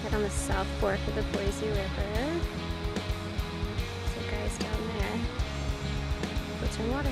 head on the south fork of the Boise River. So guys down there, filtering water.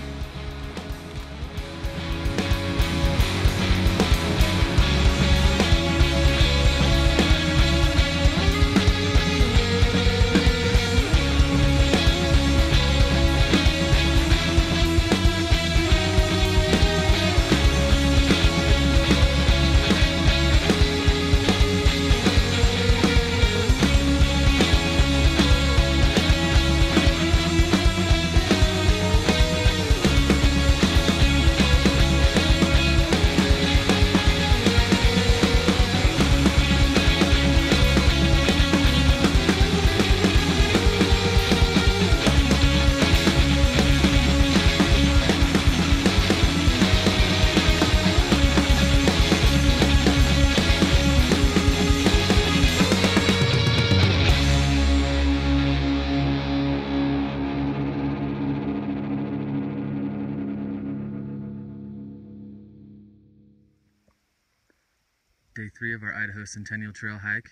Day 3 of our Idaho Centennial trail hike.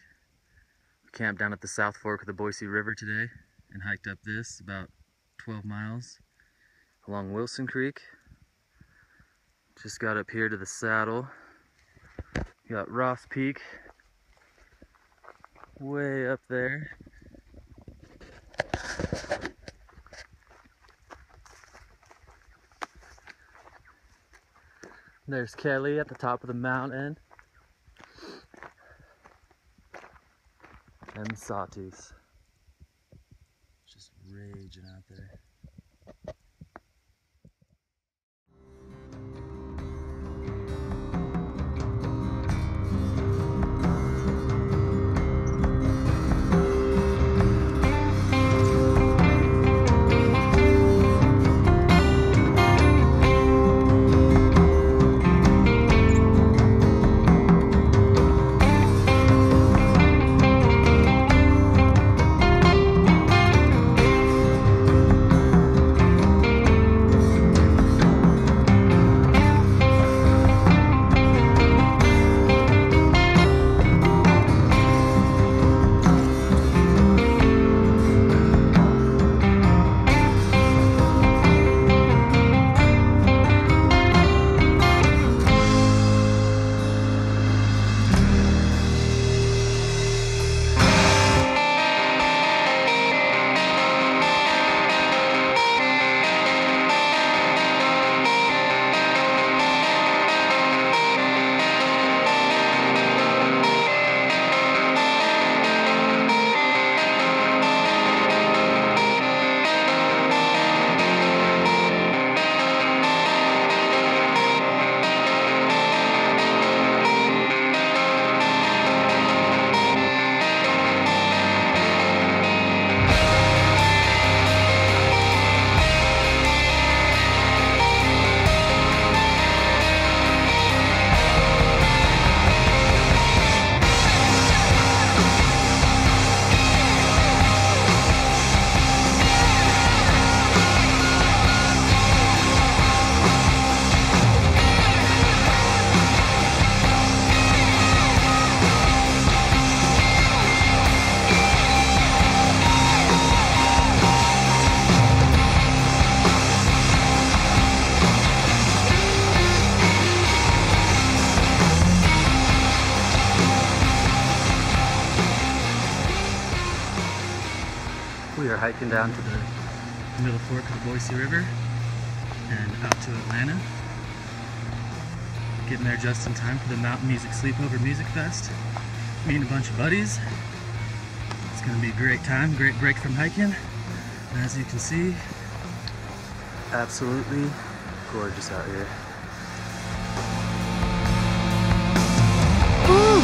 We camped down at the South Fork of the Boise River today and hiked up this about 12 miles along Wilson Creek. Just got up here to the saddle. Got Ross Peak way up there. There's Kelly at the top of the mountain. And Sawtooth. Just raging out there. We are hiking down to the middle fork of the Boise River and out to Atlanta. Getting there just in time for the Mountain Music Sleepover Music Fest. Meeting a bunch of buddies. It's going to be a great time, great break from hiking. And as you can see, absolutely gorgeous out here. Woo!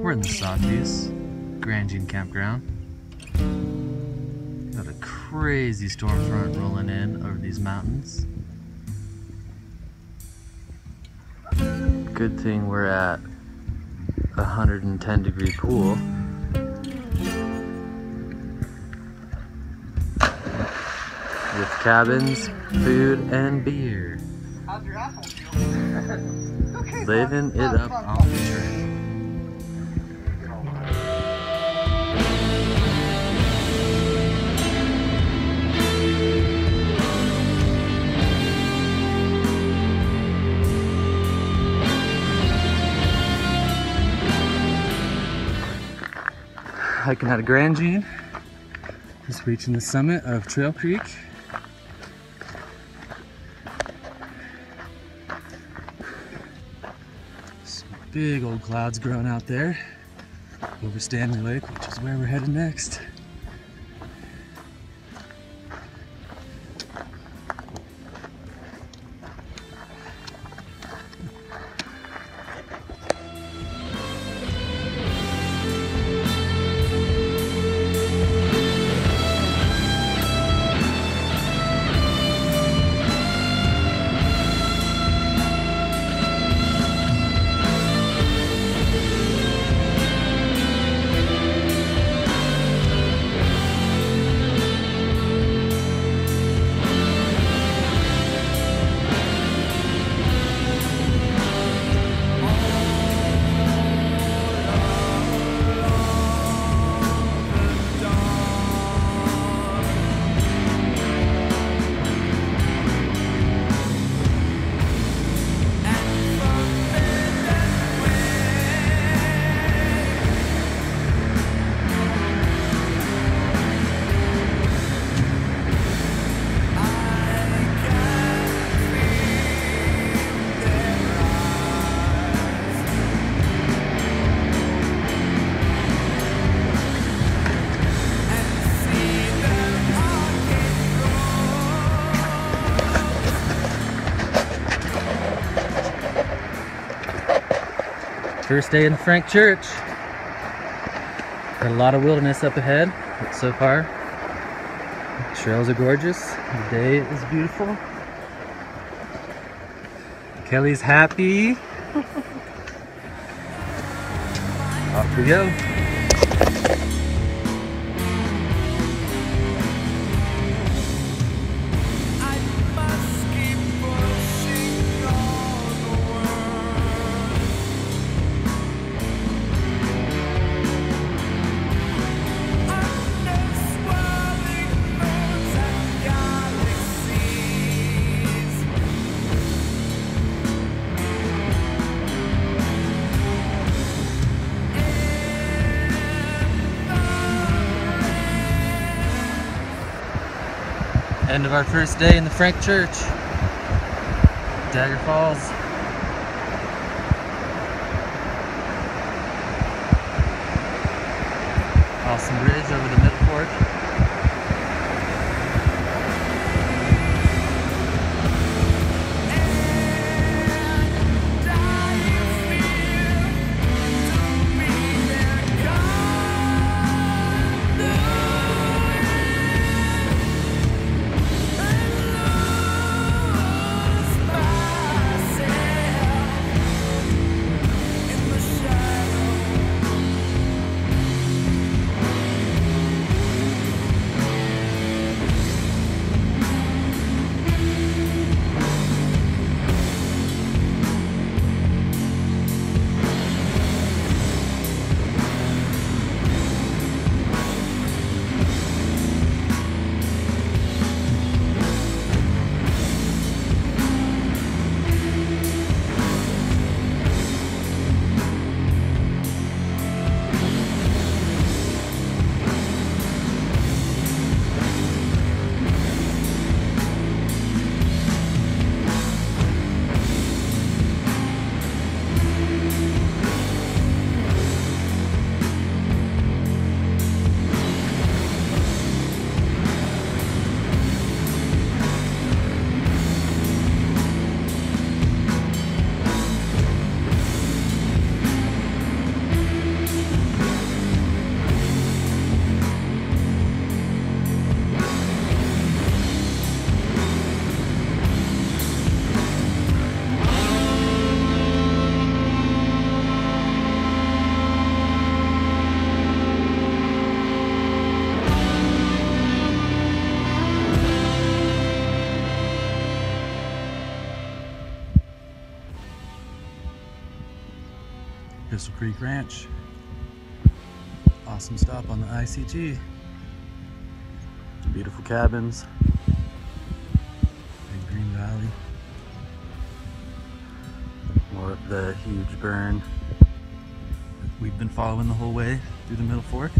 We're in the Sawtooth Grandjean Campground. Got a crazy storm front rolling in over these mountains. Good thing we're at a 110-degree pool. With cabins, food, and beer. How's your asshole feel? Okay, Living it up on the trail. Hiking out of Grandjean, just reaching the summit of Trail Creek. Some big old clouds growing out there over Stanley Lake, which is where we're headed next. First day in the Frank Church. Got a lot of wilderness up ahead, but so far the trails are gorgeous. The day is beautiful. Kelly's happy. Off we go. End of our first day in the Frank Church. Dagger Falls. Awesome bridge over the Middle Fork. Crystal Creek Ranch. Awesome stop on the ICG. Beautiful cabins. Big Green Valley. More of the huge burn we've been following the whole way through the Middle Fork.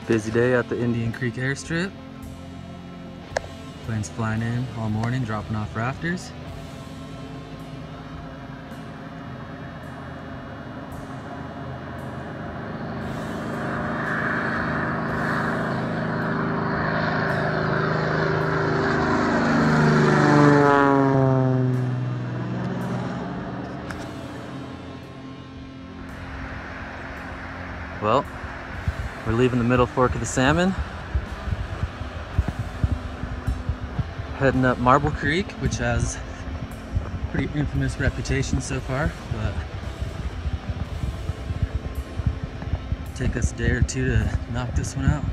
Busy day at the Indian Creek airstrip. Planes flying in all morning, dropping off rafters. Well, we're leaving the Middle Fork of the Salmon, heading up Marble Creek, which has a pretty infamous reputation so far, but take us a day or two to knock this one out.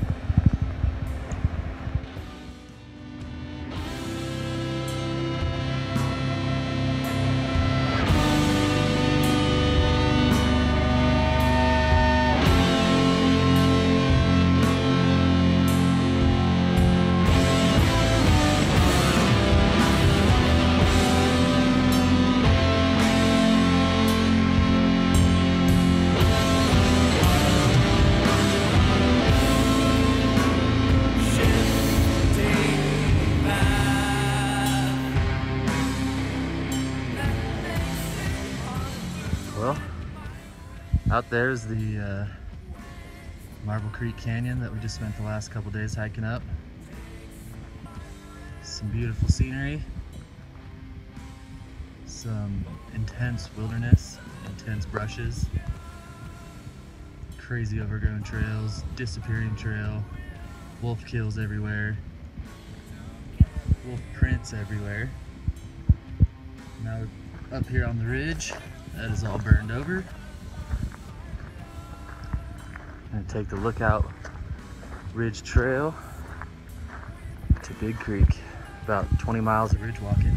Well, out there is the Marble Creek Canyon that we just spent the last couple days hiking up. Some beautiful scenery, some intense wilderness, intense brushes, crazy overgrown trails, disappearing trail, wolf kills everywhere, wolf prints everywhere. Now we're up here on the ridge. That is all burned over. I'm gonna take the Lookout Ridge Trail to Big Creek. About 20 miles of ridge walking.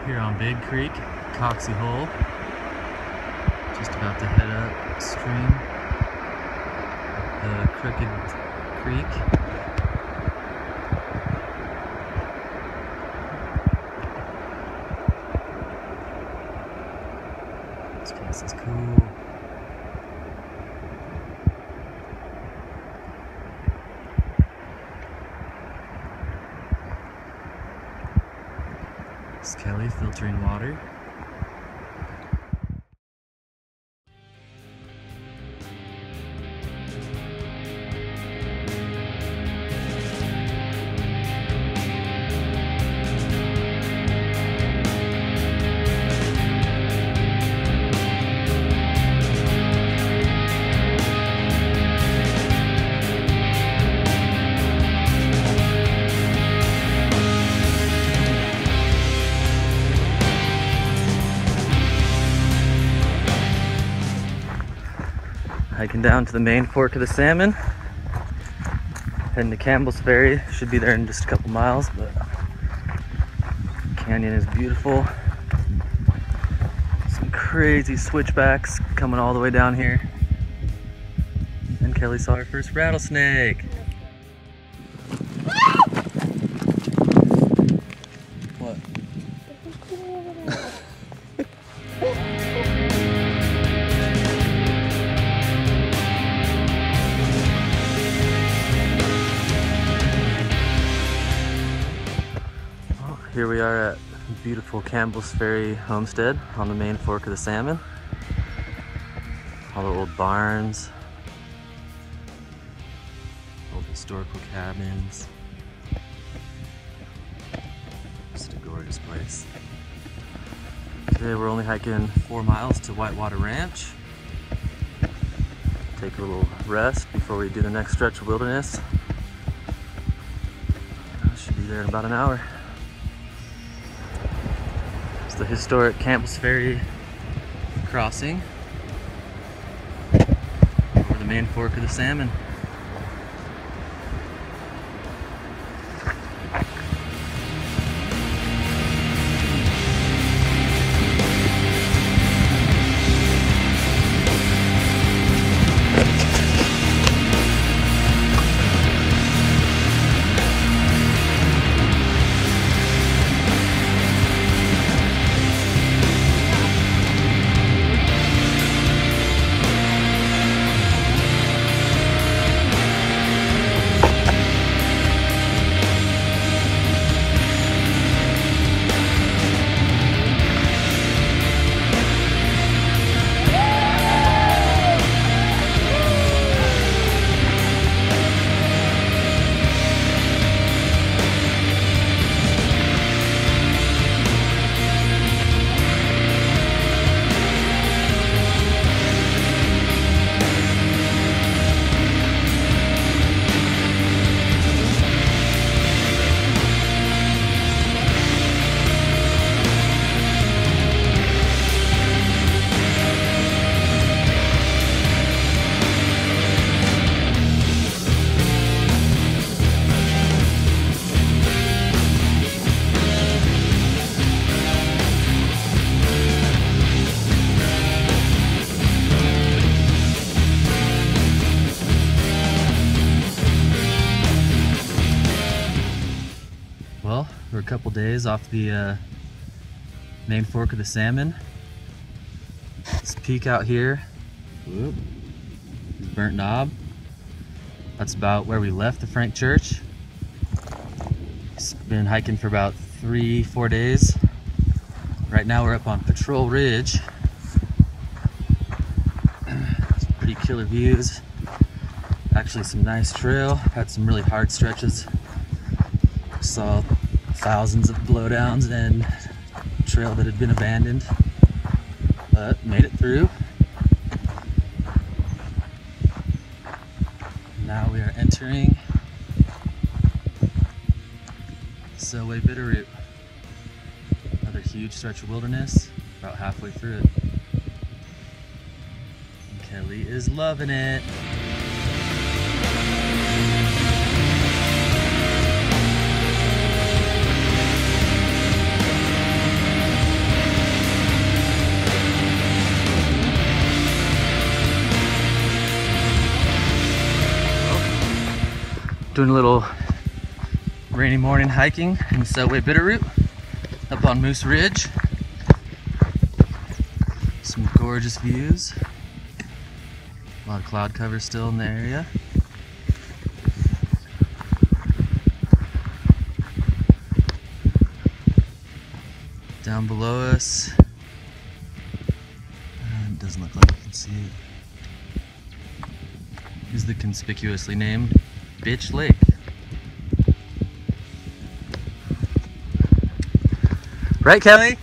Here on Big Creek, Coxie Hole. Just about to head upstream. the Crooked Creek. This place is cool. It's Kelly filtering water. Hiking down to the main fork of the Salmon. Heading to Campbell's Ferry. Should be there in just a couple miles, but the canyon is beautiful. Some crazy switchbacks coming all the way down here. And Kelly saw her first rattlesnake. What? Here we are at beautiful Campbell's Ferry homestead on the main fork of the Salmon. All the old barns, old historical cabins. Just a gorgeous place. Today we're only hiking 4 miles to Whitewater Ranch. Take a little rest before we do the next stretch of wilderness. Should be there in about an hour. The historic Campbell's Ferry crossing over the main fork of the Salmon. Well, we're a couple days off the main fork of the Salmon. This peak out here, whoop, is Burnt Knob. That's about where we left the Frank Church. It's been hiking for about 3-4 days. Right now we're up on Patrol Ridge. Some pretty killer views. Actually some nice trail. Had some really hard stretches. Saw thousands of blowdowns and trail that had been abandoned, but made it through. Now we are entering Selway-Bitterroot. Another huge stretch of wilderness, about halfway through it. And Kelly is loving it. Doing a little rainy morning hiking in the Selway-Bitterroot up on Moose Ridge. Some gorgeous views. A lot of cloud cover still in the area. Down below us, it doesn't look like you can see it, is the conspicuously named Bitch Lake. Right, Kelly?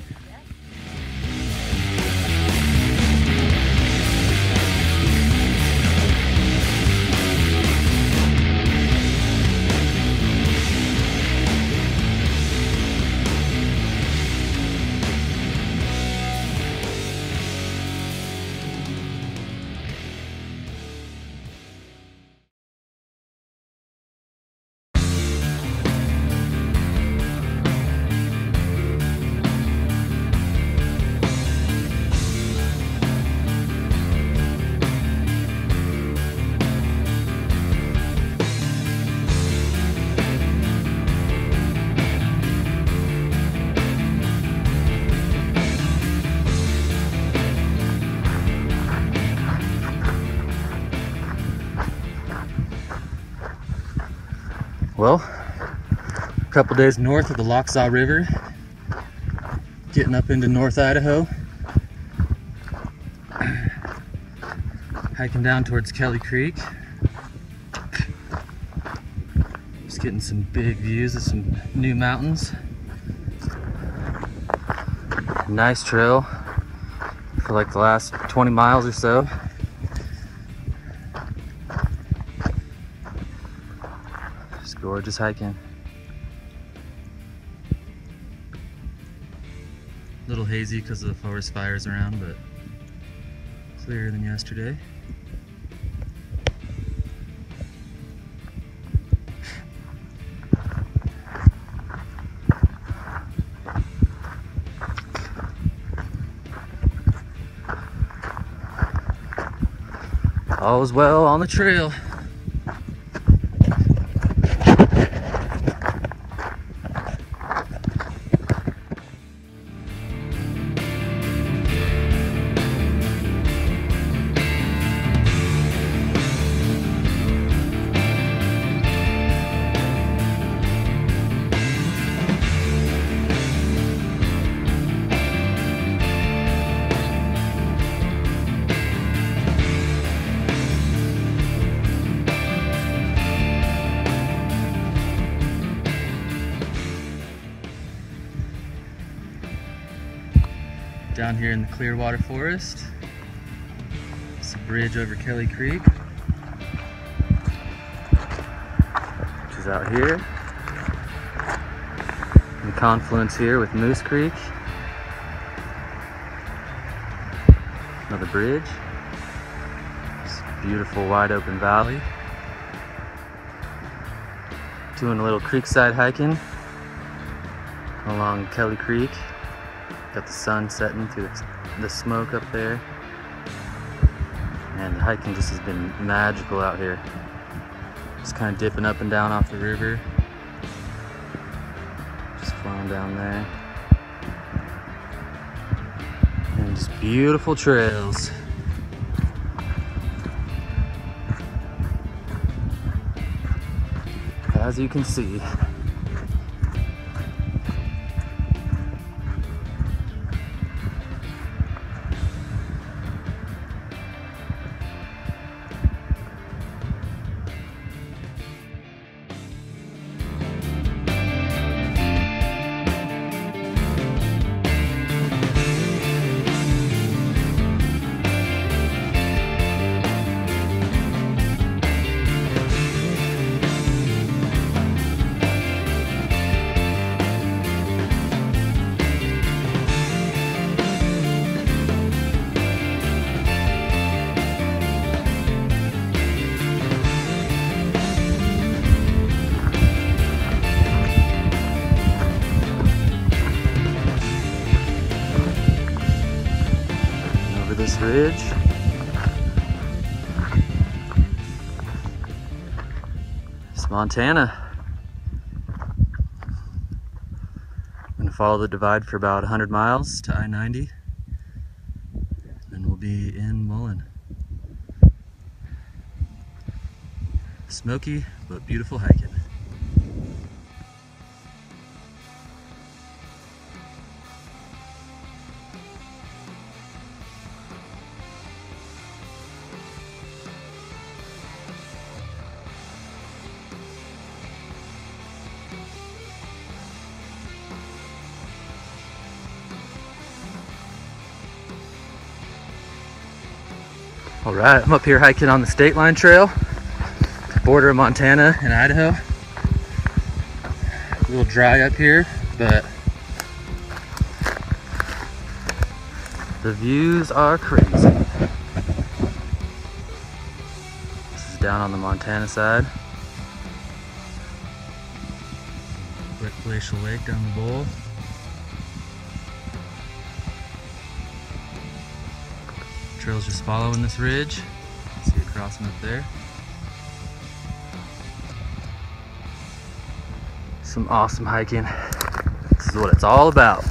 Well, a couple days north of the Lochsaw River, getting up into North Idaho, hiking down towards Kelly Creek, just getting some big views of some new mountains. Nice trail for like the last 20 miles or so. Gorgeous hiking. A little hazy because of the forest fires around, but clearer than yesterday. All's well on the trail. Down here in the Clearwater Forest, it's a bridge over Kelly Creek, which is out here. And confluence here with Moose Creek. Another bridge. This beautiful wide open valley. Doing a little creekside hiking along Kelly Creek. Got the sun setting through the smoke up there. And the hiking just has been magical out here. Just kind of dipping up and down off the river. Just flowing down there. And just beautiful trails. As you can see. This ridge. Montana. I'm gonna follow the divide for about 100 miles to I-90, and we'll be in Mullen. Smoky, but beautiful hiking. All right, I'm up here hiking on the state line trail, border of Montana and Idaho. A little dry up here, but the views are crazy. This is down on the Montana side. Quick glacial lake down the bowl. Trail's just following this ridge. See it crossing up there. Some awesome hiking. This is what it's all about.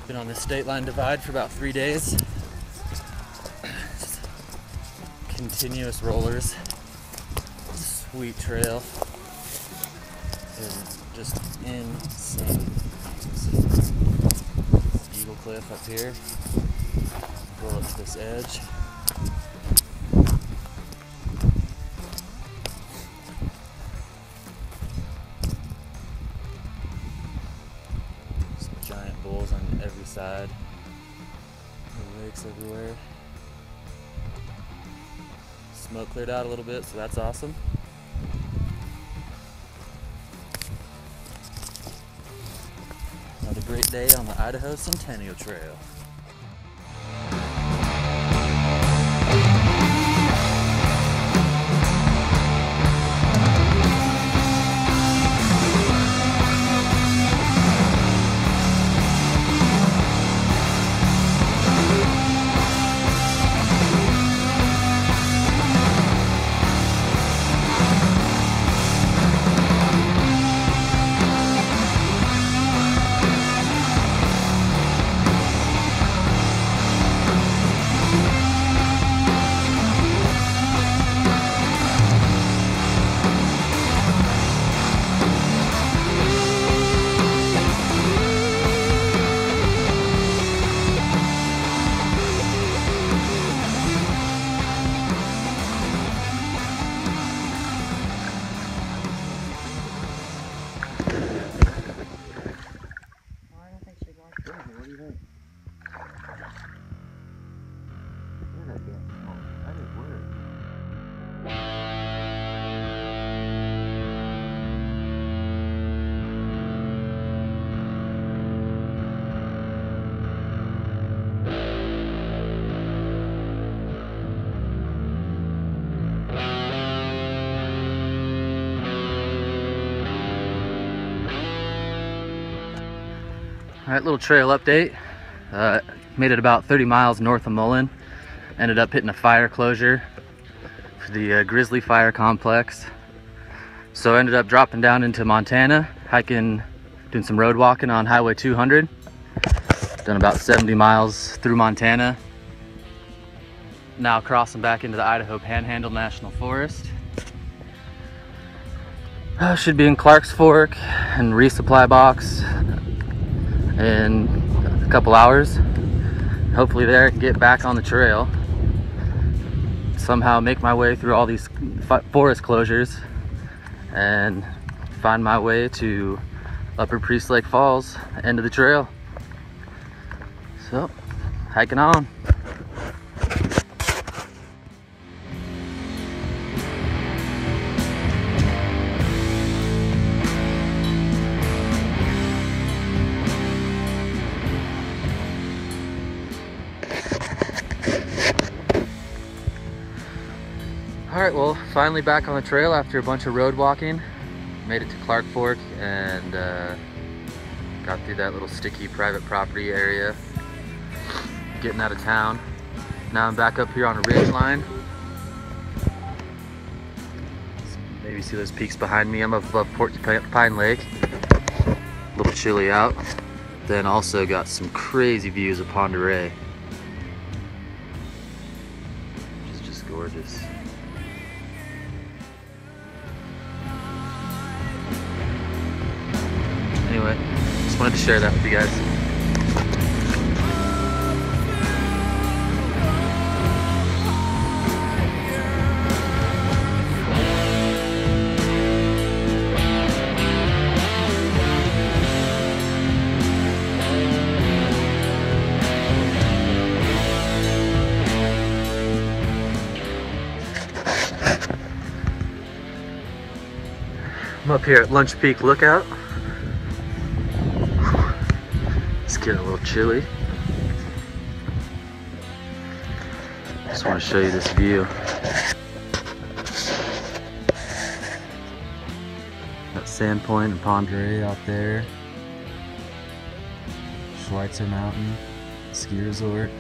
Been on this state line divide for about 3 days. Just continuous rollers. Sweet trail. It's just insane. Eagle Cliff up here. Roll up to this edge. Giant bulls on every side. Lakes everywhere. Smoke cleared out a little bit, so that's awesome. Another great day on the Idaho Centennial Trail. All right, little trail update. Made it about 30 miles north of Mullen. Ended up hitting a fire closure. the Grizzly Fire Complex. So I ended up dropping down into Montana, hiking, doing some road walking on Highway 200. Done about 70 miles through Montana. Now crossing back into the Idaho Panhandle National Forest. Should be in Clark's Fork and resupply box in a couple hours. Hopefully there I can get back on the trail. Somehow make my way through all these forest closures and find my way to Upper Priest Lake Falls, end of the trail. So, hiking on. Alright, well, finally back on the trail after a bunch of road walking. Made it to Clark Fork and got through that little sticky private property area. Getting out of town. Now I'm back up here on a ridge line. Maybe see those peaks behind me. I'm up above Porcupine Lake. A little chilly out. Then also got some crazy views of Pend Oreille. Which is just gorgeous. Anyway, just wanted to share that with you guys. I'm up here at Lunch Peak Lookout. It's getting a little chilly. Just want to show you this view. Got Sandpoint and Pend Oreille out there. Schweitzer Mountain Ski Resort.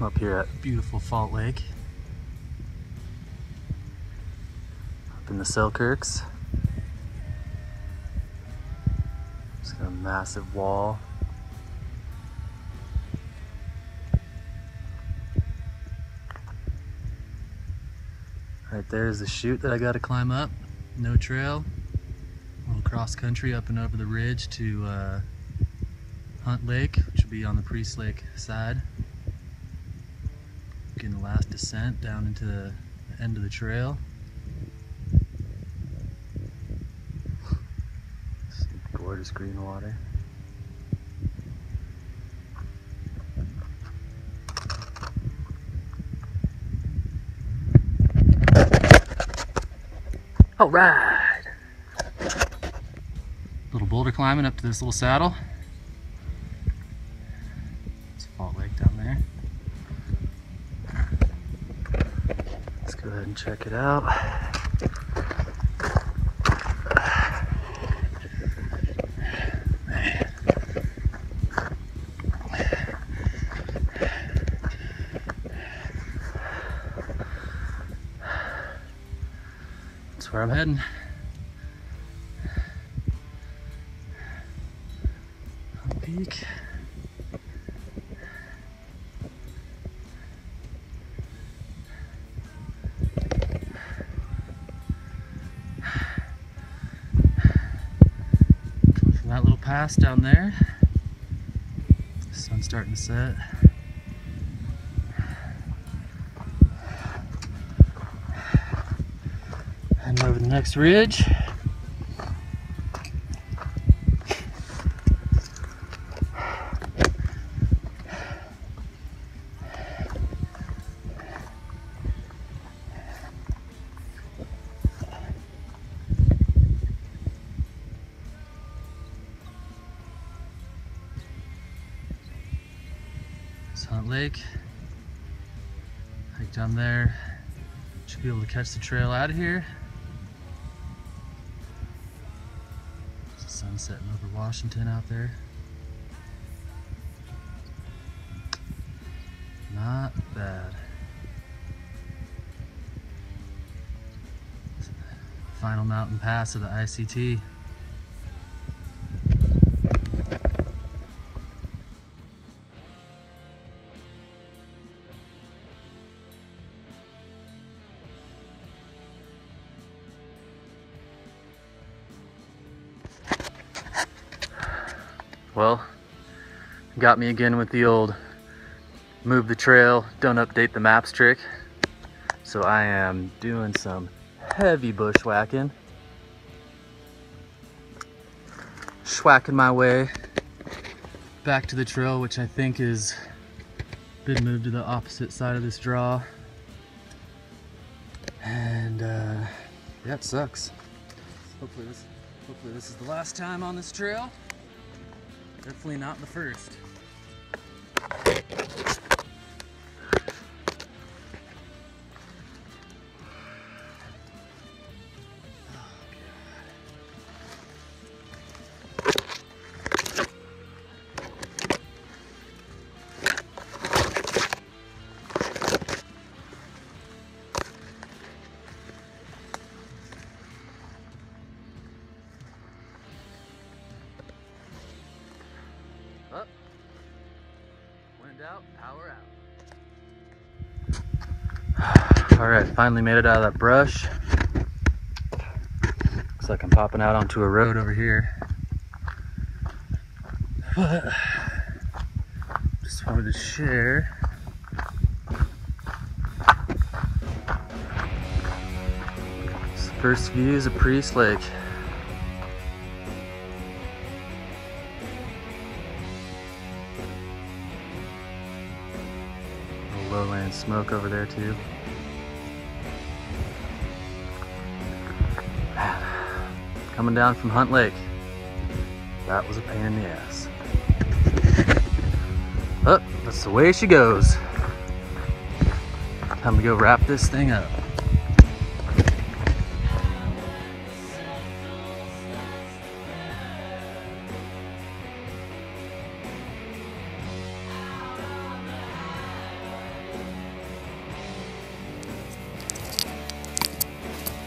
I'm up here at beautiful Fault Lake, up in the Selkirks. Just got a massive wall. Right there is the chute that I got to climb up. No trail. A little cross country up and over the ridge to Hunt Lake, which will be on the Priest Lake side. Getting the last descent down into the end of the trail. Some gorgeous green water. All right. Little boulder climbing up to this little saddle. It's Fault Lake down there. Let's go ahead and check it out. Man. That's where I'm heading. Peak. pass down there. Sun's starting to set. Heading over the next ridge. Hunt Lake, hike down there, should be able to catch the trail out of here. There's the sun setting over Washington out there. Not bad. Final mountain pass of the ICT. Well, got me again with the old move the trail, don't update the maps trick. So I am doing some heavy bushwhacking. Schwacking my way back to the trail, which I think is been moved to the opposite side of this draw. And yeah, it sucks. Hopefully this is the last time on this trail. Definitely not the first. Up, wind out, power out. All right, finally made it out of that brush. Looks like I'm popping out onto a road over here. But just wanted to share this first views of Priest Lake. Lowland smoke over there too. Coming down from Hunt Lake. That was a pain in the ass. Oh, that's the way she goes. Time to go wrap this thing up.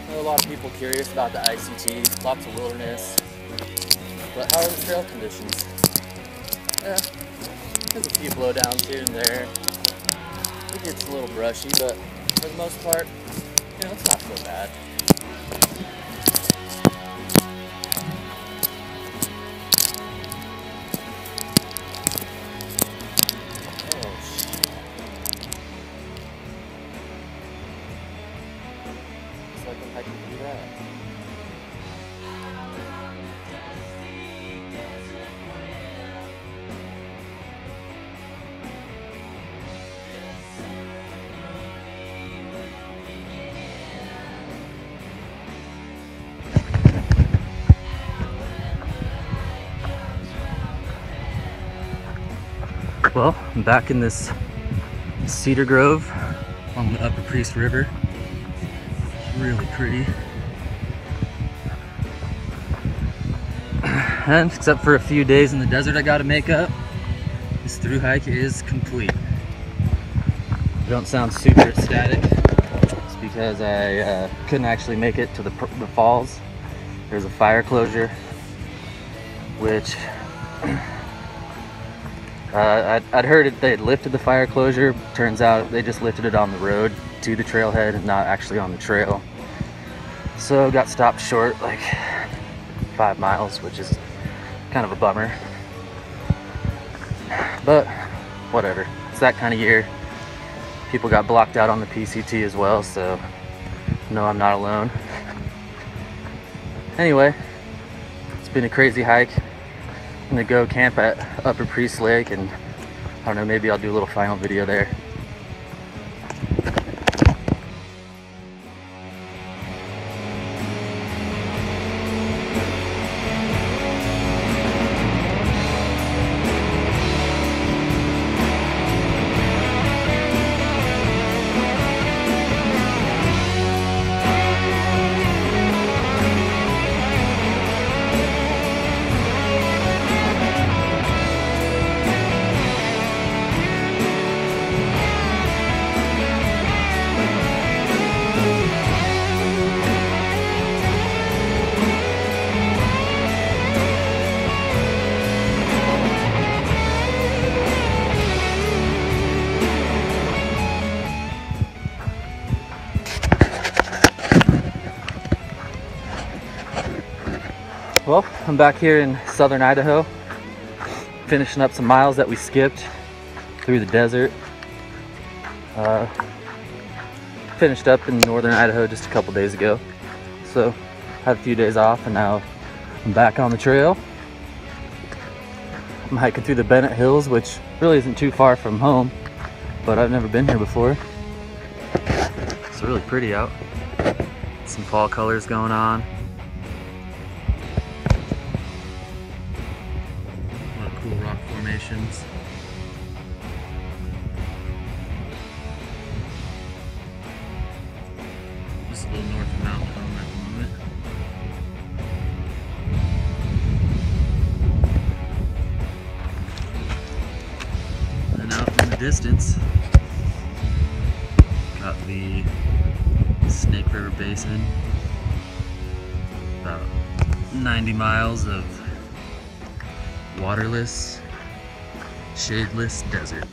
A lot of people curious about the ICT, lots of wilderness, but how are the trail conditions? Yeah, there's a few blowdowns here and there. It gets a little brushy, but for the most part, you know, it's not so bad. Oh shit. Looks like I'm hiking through that. Well, I'm back in this cedar grove on the Upper Priest River. Really pretty. And except for a few days in the desert I gotta make up, this through hike is complete. I don't sound super ecstatic. It's because I couldn't actually make it to the falls. There's a fire closure, which I'd heard they had lifted the fire closure. Turns out they just lifted it on the road to the trailhead and not actually on the trail. So got stopped short like 5 miles, which is kind of a bummer. But whatever, it's that kind of year. People got blocked out on the PCT as well, so no, I'm not alone. Anyway, it's been a crazy hike. I'm gonna go camp at Upper Priest Lake, and I don't know, maybe I'll do a little final video there. Well, I'm back here in southern Idaho, finishing up some miles that we skipped through the desert. Finished up in northern Idaho just a couple days ago, so had a few days off, and now I'm back on the trail. I'm hiking through the Bennett Hills, which really isn't too far from home, but I've never been here before. It's really pretty out. Some fall colors going on. A lot of cool rock formations. Just a little north of Mountain Home at the moment. And out in the distance, got the Snake River Basin. About 90 miles of waterless, shadeless desert.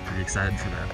Pretty excited for that.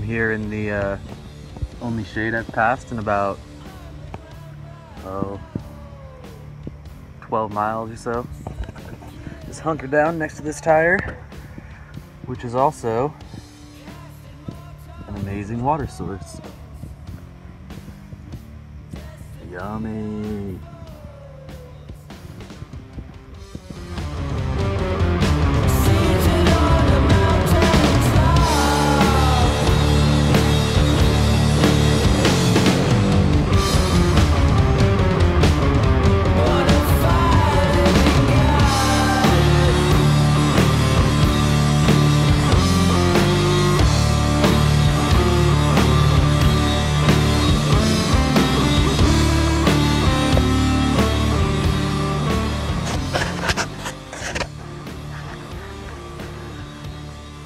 Here in the only shade I've passed in about 12 miles or so. Just hunker down next to this tire, which is also an amazing water source. Yummy.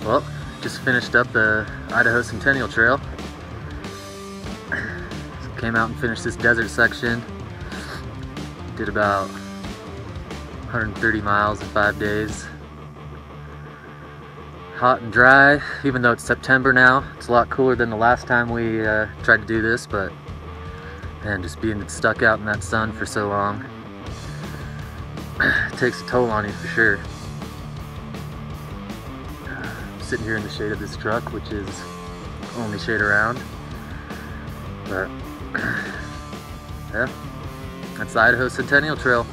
Well, just finished up the Idaho Centennial Trail. Came out and finished this desert section. Did about 130 miles in 5 days. Hot and dry, even though it's September now. It's a lot cooler than the last time we tried to do this, but man, just being stuck out in that sun for so long takes a toll on you for sure. Sitting here in the shade of this truck, which is only shade around, but yeah, that's the Idaho Centennial Trail.